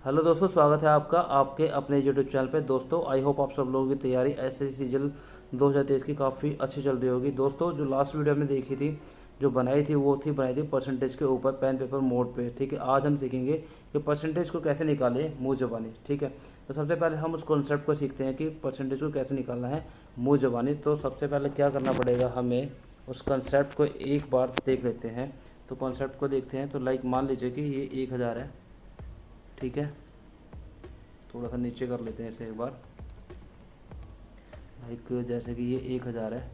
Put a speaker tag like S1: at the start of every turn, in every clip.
S1: Hello दोस्तों, स्वागत है आपका आपके अपने यूट्यूब चैनल पे। दोस्तों आई होप आप सब लोगों की तैयारी एसएससी सीजन 2023 की काफ़ी अच्छी चल रही होगी। दोस्तों जो लास्ट वीडियो हमने देखी थी, जो बनाई थी परसेंटेज के ऊपर पेन पेपर मोड पे। ठीक है, आज हम सीखेंगे कि परसेंटेज को कैसे निकालें मुँह ज़बानी। ठीक है, तो सबसे पहले हम उस कॉन्सेप्ट को सीखते हैं कि परसेंटेज को कैसे निकालना है मुँह ज़बानी। तो सबसे पहले क्या करना पड़ेगा, हमें उस कंसेप्ट को एक बार देख लेते हैं। तो कॉन्सेप्ट को देखते हैं। तो लाइक मान लीजिए कि ये 1000 है। ठीक है, थोड़ा सा नीचे कर लेते हैं इसे एक बार। लाइक जैसे कि ये 1000 है।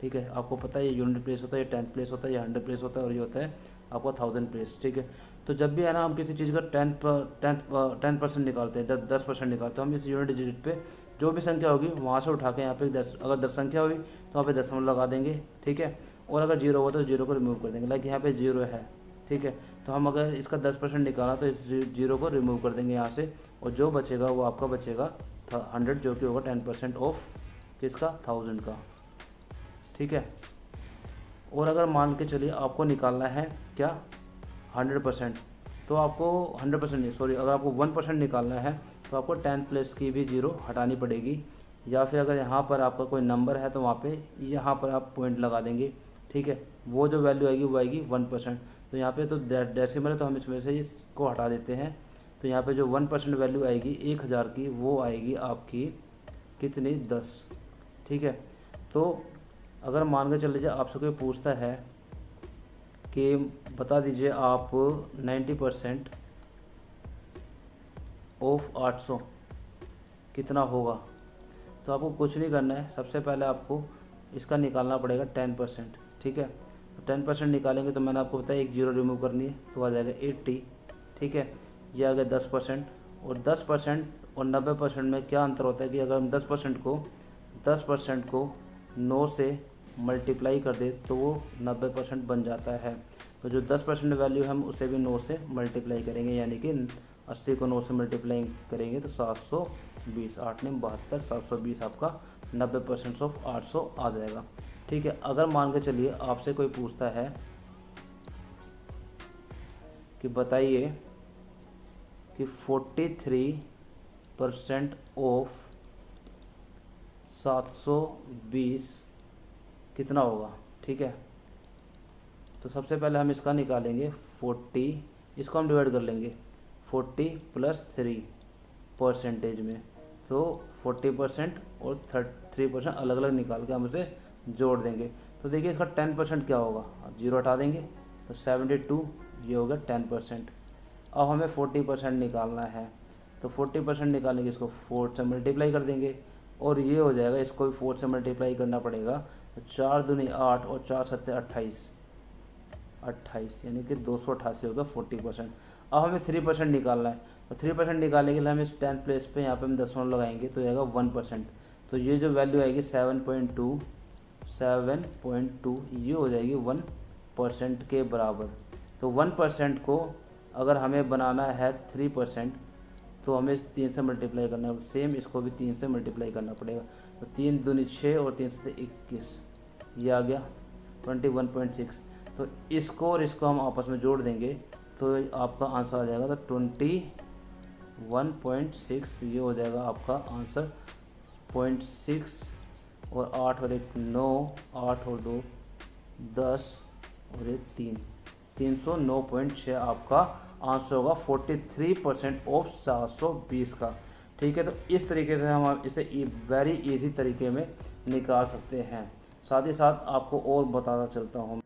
S1: ठीक है, आपको पता है ये यूनिट प्लेस होता है, ये 10th प्लेस होता है, ये 100 प्लेस होता है और ये होता है आपका 1000 प्लेस। ठीक है, तो जब भी है ना हम किसी चीज़ का 10% निकालते हैं, 10% निकालते हैं, हम इस यूनिट डिजिट पे जो भी संख्या होगी वहाँ से उठा के यहाँ पे 10, अगर 10 संख्या हुई तो वहाँ पे दशमलव लगा देंगे। ठीक है, और अगर जीरो हुआ तो जीरो को रिमूव कर देंगे। लाइक यहाँ पे जीरो है। ठीक है, तो हम अगर इसका 10% निकाला तो इस जीरो को रिमूव कर देंगे यहाँ से, और जो बचेगा वो आपका बचेगा 100, जो कि होगा 10% ऑफ किसका, 1000 का। ठीक है, और अगर मान के चलिए आपको निकालना है क्या, 100%, तो आपको 100% नहीं, सॉरी, अगर आपको 1% निकालना है तो आपको 10th प्लेस की भी जीरो हटानी पड़ेगी। या फिर अगर यहाँ पर आपका कोई नंबर है तो वहाँ पे यहाँ पर आप पॉइंट लगा देंगे। ठीक है, वो जो वैल्यू आएगी वो आएगी 1%। तो यहाँ पे तो डेसिमल है तो हम इसमें से इसको हटा देते हैं। तो यहाँ पे जो 1% वैल्यू आएगी 1000 की, वो आएगी आपकी कितनी, 10। ठीक है, तो अगर मान के चल लीजिए आपसे कोई पूछता है कि बता दीजिए आप 90% ऑफ 800 कितना होगा, तो आपको कुछ नहीं करना है। सबसे पहले आपको इसका निकालना पड़ेगा 10%। ठीक है, तो 10% निकालेंगे तो मैंने आपको बताया एक जीरो रिमूव करनी है तो आ जाएगा 80। ठीक है, ये आ गया 10%। और 10% और 90% में क्या अंतर होता है कि अगर हम 10% को 9 से मल्टीप्लाई कर दे तो वो 90% बन जाता है। तो जो 10% वैल्यू हम उसे भी 9 से मल्टीप्लाई करेंगे, यानी कि 80 को 9 से मल्टीप्लाई करेंगे तो 720, 8 ने 72, 720 आपका 90% ऑफ 800 आ जाएगा। ठीक है, अगर मान के चलिए आपसे कोई पूछता है कि बताइए कि 43% ऑफ 720 कितना होगा। ठीक है, तो सबसे पहले हम इसका निकालेंगे 40, इसको हम डिवाइड कर लेंगे 40 + 3 परसेंटेज में। तो 40% और 3% अलग अलग निकाल के हम उसे जोड़ देंगे। तो देखिए इसका 10% क्या होगा, अब जीरो हटा देंगे तो 72, ये हो गया 10%। अब हमें 40% निकालना है, तो 40% निकालने के इसको 4 से मल्टीप्लाई कर देंगे और ये हो जाएगा, इसको भी 4 से मल्टीप्लाई करना पड़ेगा। तो 4 दूनी 8 और 4 सत्ते 28, यानी कि 288 होगा 40%। अब हमें 3% निकालना है, तो 3% निकालने के लिए हम इस 10th प्लेस पे यहाँ पे हम दशमलव लगाएंगे तो आएगा 1%। तो ये जो वैल्यू आएगी 7.2, ये हो जाएगी 1% के बराबर। तो 1% को अगर हमें बनाना है 3%, तो हमें 3 से मल्टीप्लाई करना है। सेम इसको भी 3 से मल्टीप्लाई करना पड़ेगा। तो 3 दूनी 6 और 3 से 21, ये आ गया 21.6। तो इसको और इसको हम आपस में जोड़ देंगे तो आपका आंसर आ जाएगा, तो 21.6 ये हो जाएगा आपका आंसर। 0.6 और 8 और 1 9, 8 और 2 10 और 1 3, 309.6 आपका आंसर होगा 43% ऑफ 720 का। ठीक है, तो इस तरीके से हम इसे वेरी इजी तरीके में निकाल सकते हैं। साथ ही साथ आपको और बताता चलता हूँ।